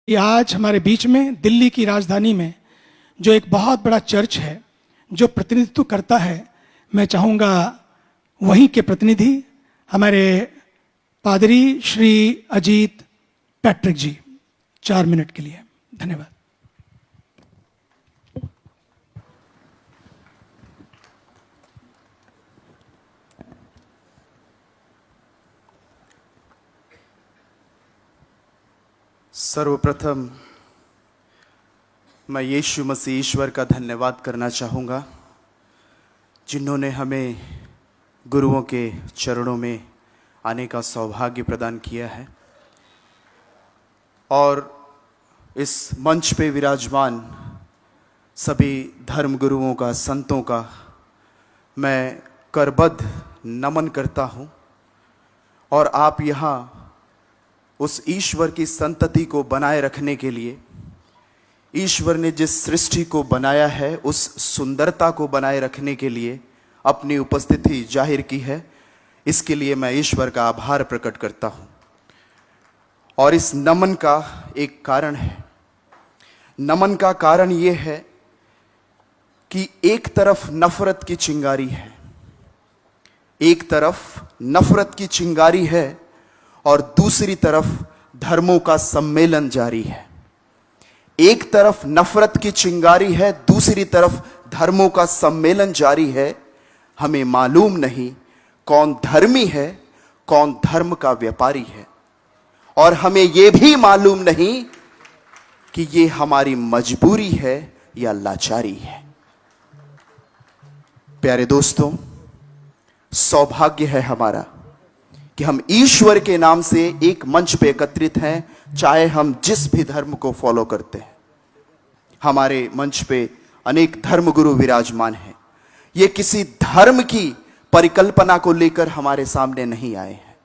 कि आज हमारे बीच में दिल्ली की राजधानी में जो एक बहुत बड़ा चर्च है जो प्रतिनिधित्व करता है, मैं चाहूँगा वहीं के प्रतिनिधि हमारे पादरी श्री अजीत पैट्रिक जी 4 मिनट के लिए। धन्यवाद। सर्वप्रथम मैं यीशु मसीह ईश्वर का धन्यवाद करना चाहूँगा जिन्होंने हमें गुरुओं के चरणों में आने का सौभाग्य प्रदान किया है और इस मंच पे विराजमान सभी धर्म गुरुओं का, संतों का मैं करबद्ध नमन करता हूँ। और आप यहाँ उस ईश्वर की संतति को बनाए रखने के लिए, ईश्वर ने जिस सृष्टि को बनाया है उस सुंदरता को बनाए रखने के लिए अपनी उपस्थिति जाहिर की है। इसके लिए मैं ईश्वर का आभार प्रकट करता हूँ। और इस नमन का एक कारण है। नमन का कारण ये है कि एक तरफ नफरत की चिंगारी है, एक तरफ नफरत की चिंगारी है और दूसरी तरफ धर्मों का सम्मेलन जारी है। एक तरफ नफरत की चिंगारी है, दूसरी तरफ धर्मों का सम्मेलन जारी है। हमें मालूम नहीं कौन धर्मी है, कौन धर्म का व्यापारी है। और हमें यह भी मालूम नहीं कि ये हमारी मजबूरी है या लाचारी है। प्यारे दोस्तों, सौभाग्य है हमारा कि हम ईश्वर के नाम से एक मंच पे एकत्रित हैं, चाहे हम जिस भी धर्म को फॉलो करते हैं। हमारे मंच पे अनेक धर्मगुरु विराजमान हैं। ये किसी धर्म की परिकल्पना को लेकर हमारे सामने नहीं आए हैं।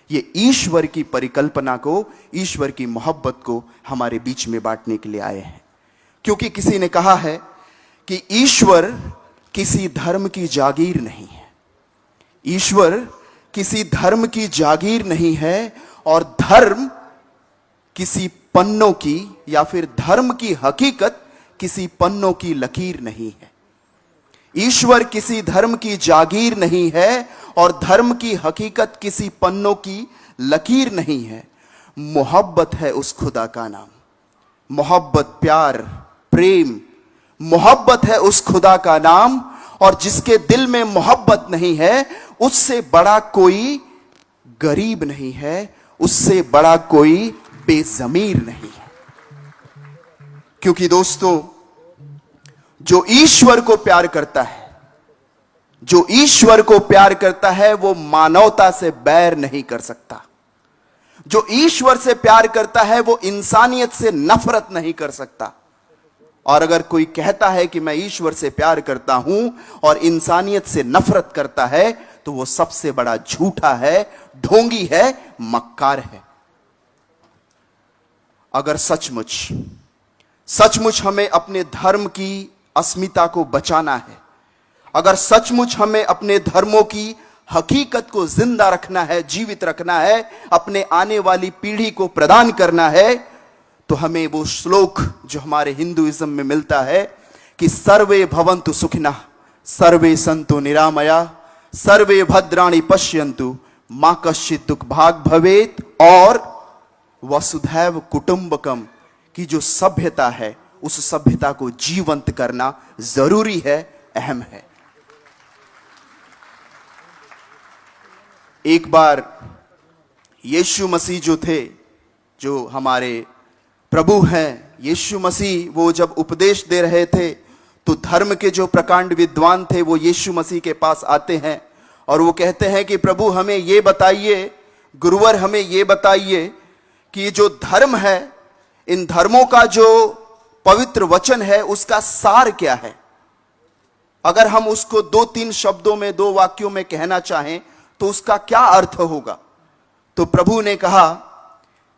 ये ईश्वर की परिकल्पना को, ईश्वर की मोहब्बत को हमारे बीच में बांटने के लिए आए हैं। क्योंकि किसी ने कहा है कि ईश्वर किसी धर्म की जागीर नहीं है। ईश्वर किसी धर्म की जागीर नहीं है और धर्म किसी पन्नों की या फिर धर्म की हकीकत किसी पन्नों की लकीर नहीं है। ईश्वर किसी धर्म की जागीर नहीं है और धर्म की हकीकत किसी पन्नों की लकीर नहीं है। मोहब्बत है उस खुदा का नाम। मोहब्बत, प्यार, प्रेम, मोहब्बत है उस खुदा का नाम। और जिसके दिल में मोहब्बत नहीं है उससे बड़ा कोई गरीब नहीं है, उससे बड़ा कोई बेजमीर नहीं है। क्योंकि दोस्तों, जो ईश्वर को प्यार करता है, जो ईश्वर को प्यार करता है वो मानवता से बैर नहीं कर सकता। जो ईश्वर से प्यार करता है वो इंसानियत से नफरत नहीं कर सकता। और अगर कोई कहता है कि मैं ईश्वर से प्यार करता हूं और इंसानियत से नफरत करता है तो वो सबसे बड़ा झूठा है, ढोंगी है, मक्कार है। अगर सचमुच हमें अपने धर्म की अस्मिता को बचाना है, अगर सचमुच हमें अपने धर्मों की हकीकत को जिंदा रखना है, जीवित रखना है, अपने आने वाली पीढ़ी को प्रदान करना है, तो हमें वो श्लोक जो हमारे हिंदुइज्म में मिलता है कि सर्वे भवन्तु सुखिनः, सर्वे सन्तु निरामया, सर्वे भद्राणि पश्यन्तु, मा कश्चित् दुःख भाग् भवेत्, और वसुधैव कुटुंबकम की जो सभ्यता है उस सभ्यता को जीवंत करना जरूरी है, अहम है। एक बार यीशु मसीह जो थे, जो हमारे प्रभु हैं, यीशु मसीह, वो जब उपदेश दे रहे थे तो धर्म के जो प्रकांड विद्वान थे वो यीशु मसीह के पास आते हैं और वो कहते हैं कि प्रभु हमें ये बताइए, गुरुवर हमें ये बताइए कि जो धर्म है, इन धर्मों का जो पवित्र वचन है उसका सार क्या है। अगर हम उसको 2-3 शब्दों में, 2 वाक्यों में कहना चाहें तो उसका क्या अर्थ होगा। तो प्रभु ने कहा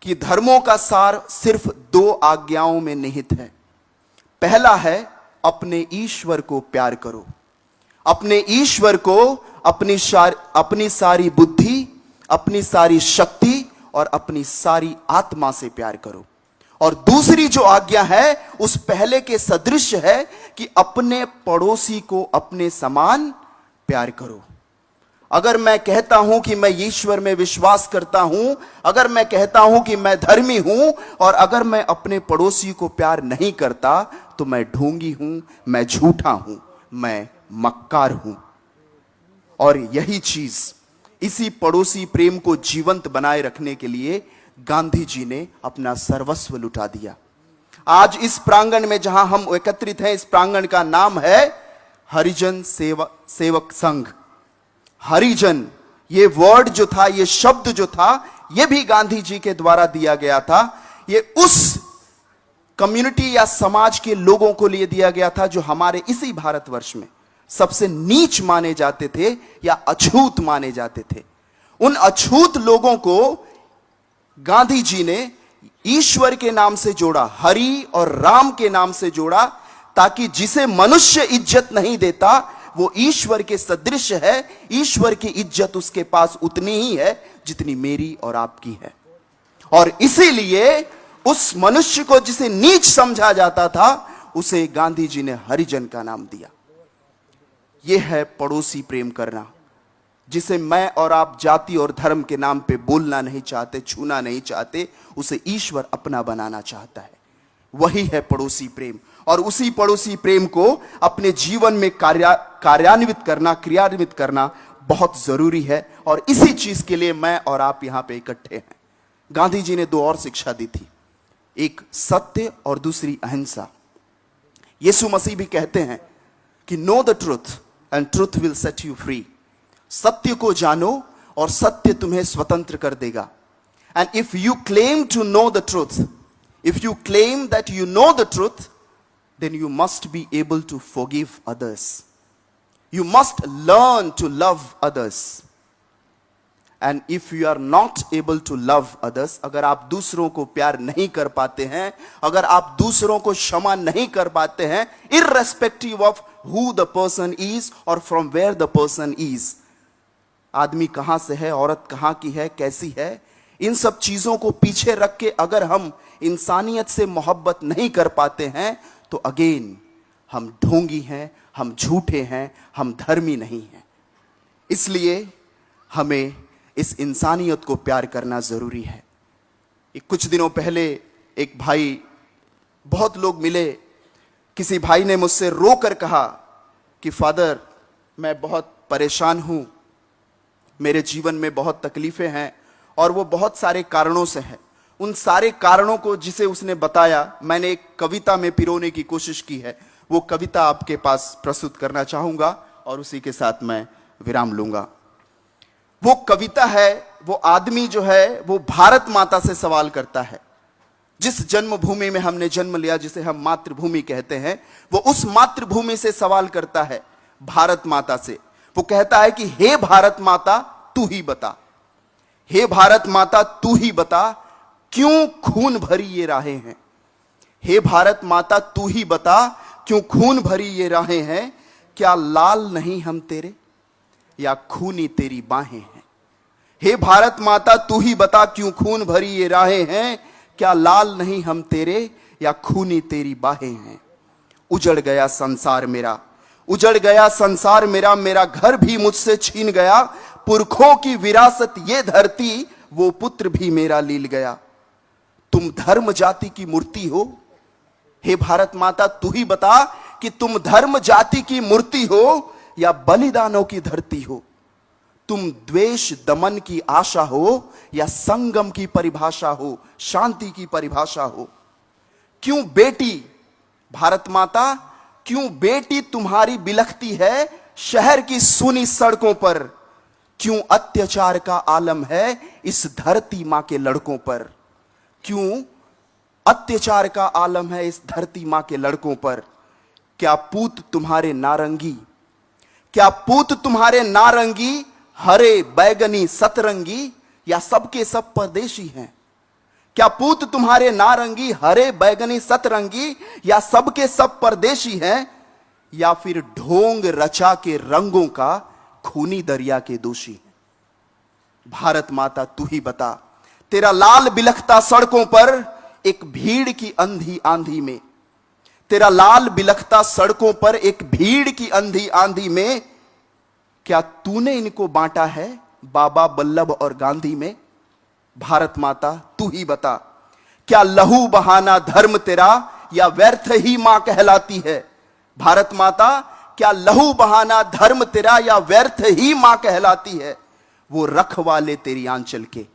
कि धर्मों का सार सिर्फ 2 आज्ञाओं में निहित है। पहला है अपने ईश्वर को प्यार करो, अपने ईश्वर को अपनी सारी बुद्धि, अपनी सारी शक्ति और अपनी सारी आत्मा से प्यार करो। और दूसरी जो आज्ञा है उस पहले के सदृश है कि अपने पड़ोसी को अपने समान प्यार करो। अगर मैं कहता हूं कि मैं ईश्वर में विश्वास करता हूं, अगर मैं कहता हूं कि मैं धर्मी हूं, और अगर मैं अपने पड़ोसी को प्यार नहीं करता, तो मैं ढोंगी हूं, मैं झूठा हूं, मैं मक्कार हूं। और यही चीज, इसी पड़ोसी प्रेम को जीवंत बनाए रखने के लिए गांधी जी ने अपना सर्वस्व लुटा दिया। आज इस प्रांगण में जहां हम एकत्रित हैं, इस प्रांगण का नाम है हरिजन सेवक संघ। हरिजन, ये वर्ड जो था, ये शब्द जो था, ये भी गांधी जी के द्वारा दिया गया था। ये उस कम्युनिटी या समाज के लोगों को लिए दिया गया था जो हमारे इसी भारतवर्ष में सबसे नीच माने जाते थे या अछूत माने जाते थे। उन अछूत लोगों को गांधी जी ने ईश्वर के नाम से जोड़ा, हरि और राम के नाम से जोड़ा, ताकि जिसे मनुष्य इज्जत नहीं देता वो ईश्वर के सदृश है। ईश्वर की इज्जत उसके पास उतनी ही है जितनी मेरी और आपकी है। और इसीलिए उस मनुष्य को जिसे नीच समझा जाता था, उसे गांधी जी ने हरिजन का नाम दिया। यह है पड़ोसी प्रेम करना, जिसे मैं और आप जाति और धर्म के नाम पे बोलना नहीं चाहते, छूना नहीं चाहते, उसे ईश्वर अपना बनाना चाहता है। वही है पड़ोसी प्रेम। और उसी पड़ोसी प्रेम को अपने जीवन में कार्यान्वित करना, क्रियान्वित करना बहुत जरूरी है। और इसी चीज के लिए मैं और आप यहां पे इकट्ठे हैं। गांधी जी ने दो और शिक्षा दी थी, एक सत्य और दूसरी अहिंसा। यीशु मसीह भी कहते हैं कि know the truth and truth will set you free. सत्य को जानो और सत्य तुम्हें स्वतंत्र कर देगा। And if you claim to know the truth, if you claim that you know the truth, then you must be able to forgive others. You must learn to love others. And if you are not able to love others, अगर आप दूसरों को प्यार नहीं कर पाते हैं, अगर आप दूसरों को क्षमा नहीं कर पाते हैं, irrespective of who the person is or from where the person is, आदमी कहां से है, औरत कहां की है, कैसी है, इन सब चीजों को पीछे रख के अगर हम इंसानियत से मोहब्बत नहीं कर पाते हैं, तो अगेन हम ढोंगी हैं, हम झूठे हैं, हम धर्मी नहीं हैं। इसलिए हमें इस इंसानियत को प्यार करना जरूरी है। कुछ दिनों पहले एक भाई, बहुत लोग मिले, किसी भाई ने मुझसे रोकर कहा कि फादर, मैं बहुत परेशान हूं, मेरे जीवन में बहुत तकलीफें हैं, और वो बहुत सारे कारणों से है। उन सारे कारणों को जिसे उसने बताया, मैंने एक कविता में पिरोने की कोशिश की है। वो कविता आपके पास प्रस्तुत करना चाहूंगा और उसी के साथ मैं विराम लूंगा। वो कविता है, वो आदमी जो है वो भारत माता से सवाल करता है। जिस जन्मभूमि में हमने जन्म लिया, जिसे हम मातृभूमि कहते हैं, वो उस मातृभूमि से सवाल करता है, भारत माता से। वो कहता है कि हे भारत माता तू ही बता, हे भारत माता तू ही बता, क्यों खून भरी ये राहें हैं। हे भारत माता तू ही बता, क्यों खून भरी ये राहें हैं। क्या लाल नहीं हम तेरे, या खूनी तेरी बाहें हैं। हे भारत माता तू ही बता, क्यों खून भरी ये राहें हैं। क्या लाल नहीं हम तेरे, या खूनी तेरी बाहें हैं। उजड़ गया संसार मेरा, उजड़ गया संसार मेरा, मेरा घर भी मुझसे छीन गया। पुरखों की विरासत ये धरती, वो पुत्र भी मेरा लील गया। तुम धर्म जाति की मूर्ति हो, हे भारत माता तू ही बता कि तुम धर्म जाति की मूर्ति हो या बलिदानों की धरती हो। तुम द्वेष दमन की आशा हो या संगम की परिभाषा हो, शांति की परिभाषा हो। क्यों बेटी भारत माता, क्यों बेटी तुम्हारी बिलखती है शहर की सूनी सड़कों पर। क्यों अत्याचार का आलम है इस धरती मां के लड़कों पर। क्यों अत्याचार का आलम है इस धरती मां के लड़कों पर। क्या पूत तुम्हारे नारंगी, क्या पूत तुम्हारे नारंगी, हरे बैगनी सतरंगी, या सबके सब परदेशी हैं। क्या पूत तुम्हारे नारंगी, हरे बैगनी सतरंगी, या सबके सब परदेशी हैं, या फिर ढोंग रचा के रंगों का खूनी दरिया के दोषी हैं। भारत माता तू ही बता, तेरा लाल बिलखता सड़कों पर एक भीड़ की अंधी आंधी में, तेरा लाल बिलखता सड़कों पर एक भीड़ की अंधी आंधी में, क्या तूने इनको बांटा है बाबा बल्लभ और गांधी में? भारत माता तू ही बता, क्या लहू बहाना धर्म तेरा या व्यर्थ ही मां कहलाती है? भारत माता क्या लहू बहाना धर्म तेरा या व्यर्थ ही मां कहलाती है? वो रखवाले तेरी आंचल के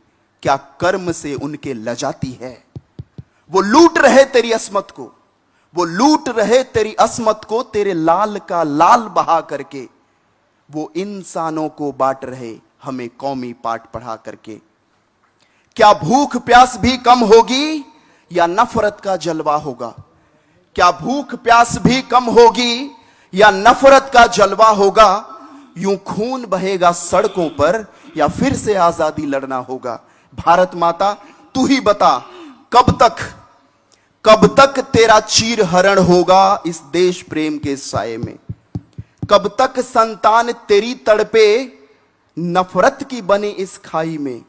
क्या कर्म से उनके लजाती है? वो लूट रहे तेरी अस्मत को, वो लूट रहे तेरी अस्मत को, तेरे लाल का लाल बहा करके। वो इंसानों को बांट रहे हमें कौमी पाठ पढ़ा करके। क्या भूख प्यास भी कम होगी या नफरत का जलवा होगा? क्या भूख प्यास भी कम होगी या नफरत का जलवा होगा? यूं खून बहेगा सड़कों पर या फिर से आजादी लड़ना होगा? भारत माता तू ही बता, कब तक तेरा चीर हरण होगा इस देश प्रेम के साये में? कब तक संतान तेरी तड़पे नफरत की बनी इस खाई में?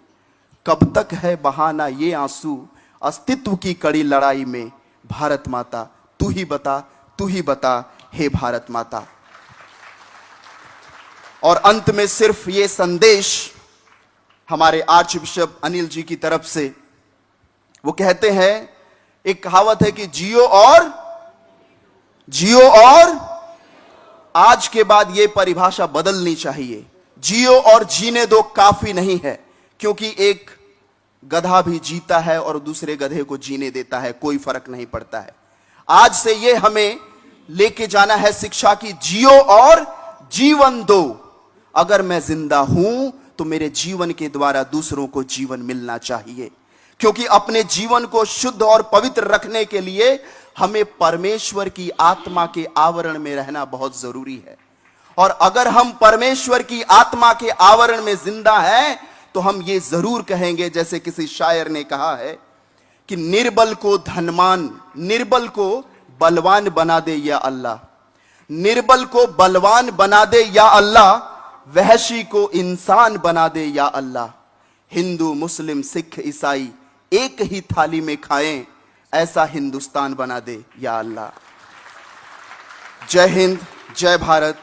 कब तक है बहाना ये आंसू अस्तित्व की कड़ी लड़ाई में? भारत माता तू ही बता, तू ही बता, हे भारत माता। और अंत में सिर्फ ये संदेश हमारे आर्च बिशप अनिल जी की तरफ से, वो कहते हैं, एक कहावत है कि जियो और आज के बाद ये परिभाषा बदलनी चाहिए। जियो और जीने दो काफी नहीं है, क्योंकि एक गधा भी जीता है और दूसरे गधे को जीने देता है, कोई फर्क नहीं पड़ता है। आज से ये हमें लेके जाना है शिक्षा की, जियो और जीवन दो। अगर मैं जिंदा हूं तो मेरे जीवन के द्वारा दूसरों को जीवन मिलना चाहिए, क्योंकि अपने जीवन को शुद्ध और पवित्र रखने के लिए हमें परमेश्वर की आत्मा के आवरण में रहना बहुत जरूरी है। और अगर हम परमेश्वर की आत्मा के आवरण में जिंदा हैं तो हम ये जरूर कहेंगे, जैसे किसी शायर ने कहा है कि निर्बल को धनवान, निर्बल को बलवान बना दे या अल्लाह, निर्बल को बलवान बना दे या अल्लाह, वहशी को इंसान बना दे या अल्लाह। हिंदू मुस्लिम सिख ईसाई एक ही थाली में खाएं, ऐसा हिंदुस्तान बना दे या अल्लाह। जय हिंद, जय भारत।